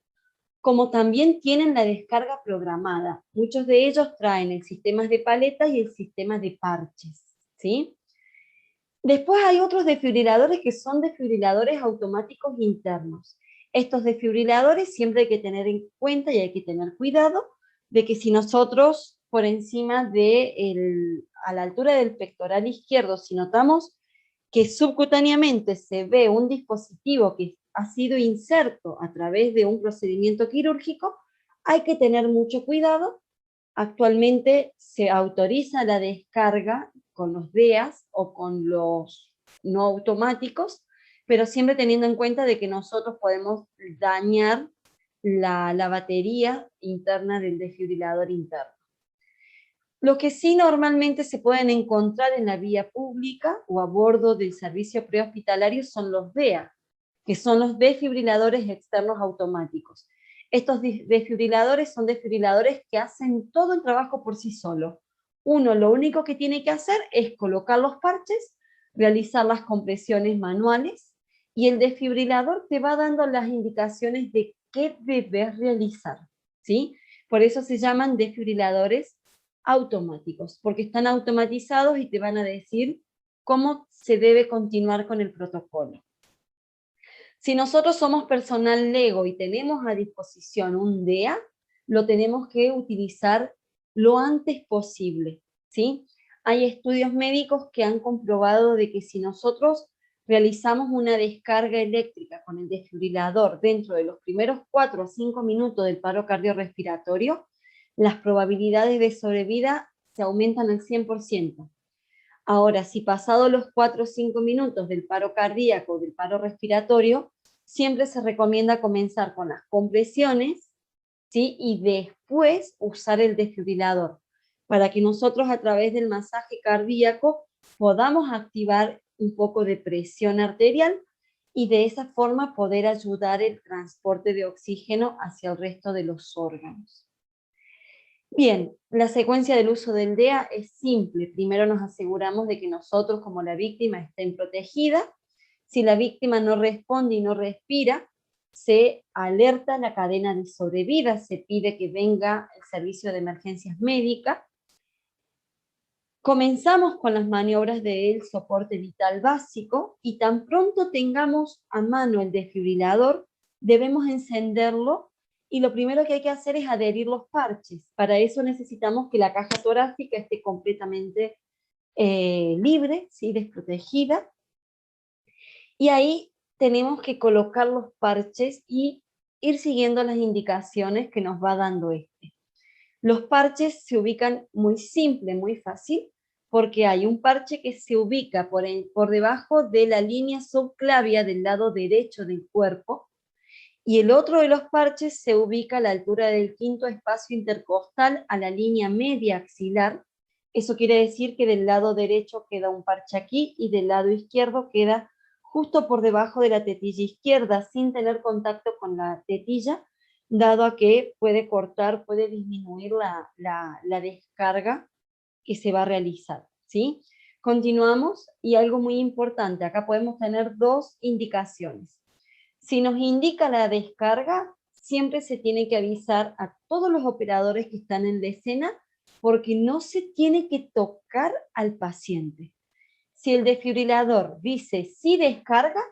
como también tienen la descarga programada. Muchos de ellos traen el sistema de paletas y el sistema de parches, ¿sí? Después hay otros desfibriladores que son desfibriladores automáticos internos. Estos desfibriladores siempre hay que tener en cuenta y hay que tener cuidado de que si nosotros por encima a la altura del pectoral izquierdo, si notamos que subcutáneamente se ve un dispositivo que ha sido inserto a través de un procedimiento quirúrgico, hay que tener mucho cuidado. Actualmente se autoriza la descarga con los DEAs o con los no automáticos, pero siempre teniendo en cuenta de que nosotros podemos dañar la batería interna del desfibrilador interno. Lo que sí normalmente se pueden encontrar en la vía pública o a bordo del servicio prehospitalario son los DEA, que son los desfibriladores externos automáticos. Estos desfibriladores son desfibriladores que hacen todo el trabajo por sí solo. Uno lo único que tiene que hacer es colocar los parches, realizar las compresiones manuales, y el desfibrilador te va dando las indicaciones de qué debes realizar, ¿sí? Por eso se llaman desfibriladores automáticos, porque están automatizados y te van a decir cómo se debe continuar con el protocolo. Si nosotros somos personal lego y tenemos a disposición un DEA, lo tenemos que utilizar lo antes posible, ¿sí? Hay estudios médicos que han comprobado de que si nosotros realizamos una descarga eléctrica con el desfibrilador dentro de los primeros 4 a 5 minutos del paro cardiorrespiratorio, las probabilidades de sobrevida se aumentan al 100%. Ahora, si pasado los 4 o 5 minutos del paro cardíaco o del paro respiratorio, siempre se recomienda comenzar con las compresiones, ¿sí?, y después usar el desfibrilador, para que nosotros a través del masaje cardíaco podamos activar un poco de presión arterial y de esa forma poder ayudar el transporte de oxígeno hacia el resto de los órganos. Bien, la secuencia del uso del DEA es simple. Primero nos aseguramos de que nosotros como la víctima estén protegidas. Si la víctima no responde y no respira, se alerta la cadena de sobrevida, se pide que venga el servicio de emergencias médicas. Comenzamos con las maniobras del soporte vital básico y tan pronto tengamos a mano el desfibrilador, debemos encenderlo y lo primero que hay que hacer es adherir los parches. Para eso necesitamos que la caja torácica esté completamente libre, ¿sí?, desprotegida. Y ahí tenemos que colocar los parches y ir siguiendo las indicaciones que nos va dando este. Los parches se ubican muy simple, muy fácil, porque hay un parche que se ubica por debajo de la línea subclavia del lado derecho del cuerpo, y el otro de los parches se ubica a la altura del quinto espacio intercostal a la línea media axilar. Eso quiere decir que del lado derecho queda un parche aquí y del lado izquierdo queda justo por debajo de la tetilla izquierda, sin tener contacto con la tetilla, dado a que puede cortar, puede disminuir la descarga que se va a realizar, ¿sí? Continuamos, y algo muy importante, acá podemos tener dos indicaciones. Si nos indica la descarga, siempre se tiene que avisar a todos los operadores que están en la escena, porque no se tiene que tocar al paciente. Si el desfibrilador dice sí descarga,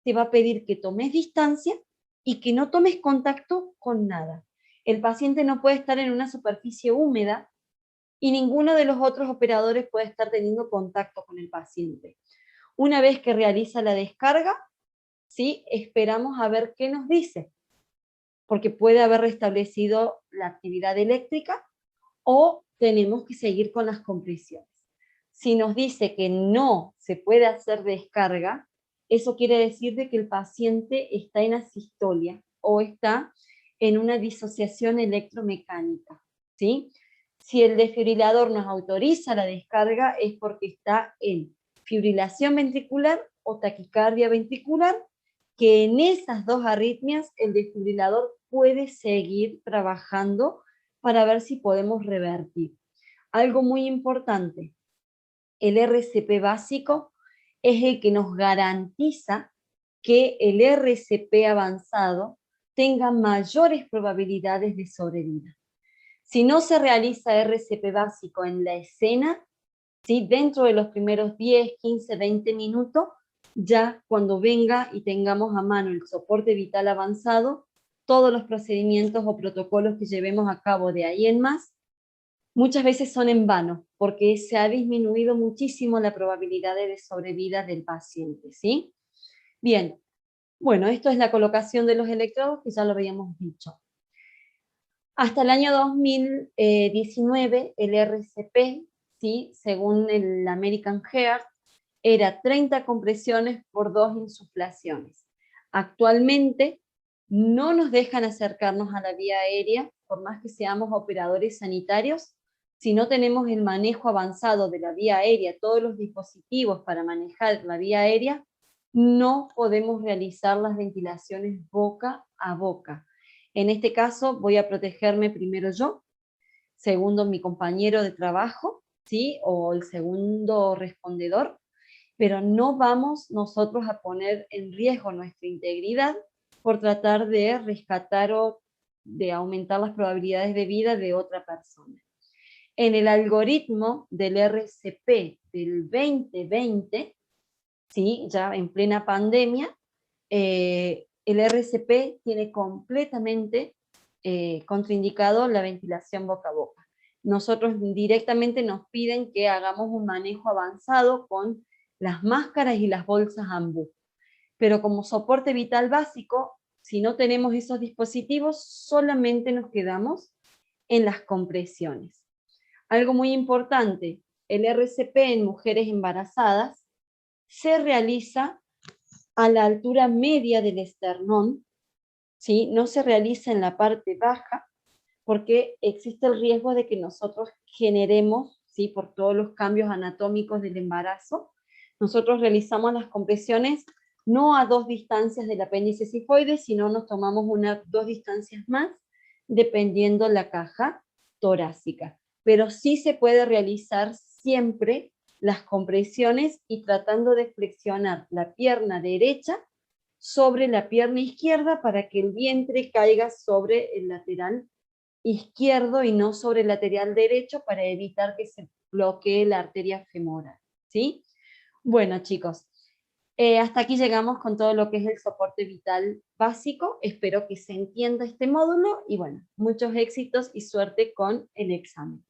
te va a pedir que tomes distancia y que no tomes contacto con nada. El paciente no puede estar en una superficie húmeda y ninguno de los otros operadores puede estar teniendo contacto con el paciente. Una vez que realiza la descarga, ¿sí? Esperamos a ver qué nos dice, porque puede haber restablecido la actividad eléctrica o tenemos que seguir con las compresiones. Si nos dice que no se puede hacer descarga, eso quiere decir de que el paciente está en asistolia o está en una disociación electromecánica, ¿sí? Si el desfibrilador nos autoriza la descarga es porque está en fibrilación ventricular o taquicardia ventricular, que en esas dos arritmias el desfibrilador puede seguir trabajando para ver si podemos revertir. Algo muy importante, el RCP básico es el que nos garantiza que el RCP avanzado tenga mayores probabilidades de sobrevida. Si no se realiza RCP básico en la escena, ¿sí? Dentro de los primeros 10, 15, 20 minutos, ya cuando venga y tengamos a mano el soporte vital avanzado, todos los procedimientos o protocolos que llevemos a cabo de ahí en más, muchas veces son en vano, porque se ha disminuido muchísimo la probabilidad de sobrevida del paciente, ¿sí? Bien, bueno, esto es la colocación de los electrodos, que ya lo habíamos dicho. Hasta el año 2019, el RCP, ¿sí? Según el American Heart, era 30 compresiones por 2 insuflaciones. Actualmente no nos dejan acercarnos a la vía aérea, por más que seamos operadores sanitarios. Si no tenemos el manejo avanzado de la vía aérea, todos los dispositivos para manejar la vía aérea, no podemos realizar las ventilaciones boca a boca. En este caso voy a protegerme primero yo, segundo mi compañero de trabajo, ¿sí? O el segundo respondedor, pero no vamos nosotros a poner en riesgo nuestra integridad por tratar de rescatar o de aumentar las probabilidades de vida de otra persona. En el algoritmo del RCP del 2020, ¿sí? Ya en plena pandemia, el RCP tiene completamente contraindicado la ventilación boca a boca. Nosotros directamente nos piden que hagamos un manejo avanzado con las máscaras y las bolsas AMBU. Pero como soporte vital básico, si no tenemos esos dispositivos, solamente nos quedamos en las compresiones. Algo muy importante, el RCP en mujeres embarazadas se realiza a la altura media del esternón, ¿sí? No se realiza en la parte baja, porque existe el riesgo de que nosotros generemos, ¿sí? Por todos los cambios anatómicos del embarazo, nosotros realizamos las compresiones no a 2 distancias del apéndice cifoide, sino nos tomamos 2 distancias más, dependiendo la caja torácica. Pero sí se puede realizar siempre las compresiones y tratando de flexionar la pierna derecha sobre la pierna izquierda para que el vientre caiga sobre el lateral izquierdo y no sobre el lateral derecho, para evitar que se bloquee la arteria femoral, ¿sí? Bueno, chicos, hasta aquí llegamos con todo lo que es el soporte vital básico. Espero que se entienda este módulo y bueno, muchos éxitos y suerte con el examen.